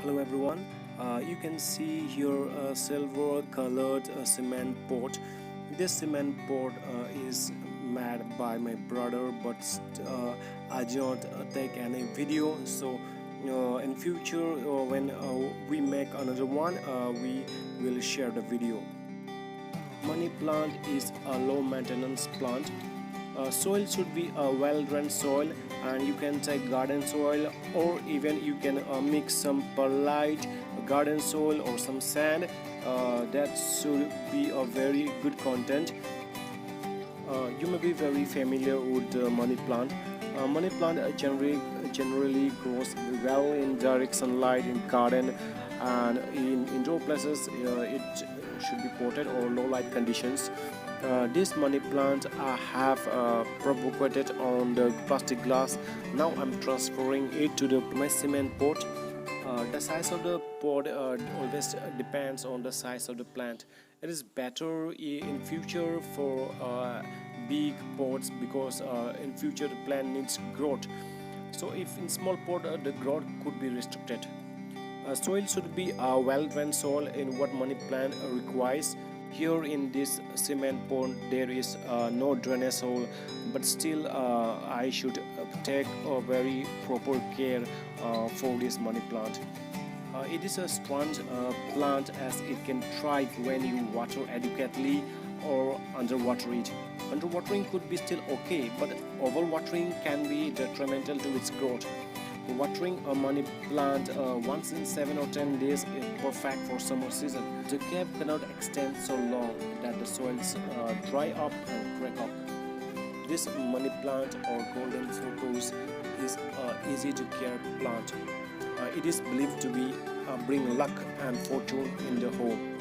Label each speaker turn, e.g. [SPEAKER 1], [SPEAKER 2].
[SPEAKER 1] Hello everyone, you can see here a silver colored cement pot. This cement pot is made by my brother, but I did not take any video. So in future when we make another one, we will share the video. Money plant is a low maintenance plant. Soil should be a well-drained soil, and you can take garden soil, or even you can mix some perlite garden soil or some sand. That should be a very good content. You may be very familiar with the money plant. Money plant generally grows well in direct sunlight in garden, and in indoor places it should be potted or low light conditions. This money plant I have propagated on the plastic glass. Now I'm transferring it to my cement pot. The size of the pot always depends on the size of the plant. It is better in future for big pots, because in future the plant needs growth. So if in small pot the growth could be restricted. Soil should be a well-drained soil in what money plant requires. Here in this cement pot there is no drainage hole, but still I should take a very proper care for this money plant. It is a strong plant, as it can thrive when you water adequately or underwater it. Underwatering could be still okay, but overwatering can be detrimental to its growth. Watering a money plant once in 7 or 10 days is perfect for summer season. The gap cannot extend so long that the soils dry up and crack up. This money plant or golden crocus is easy to care plant. It is believed to be bring luck and fortune in the home.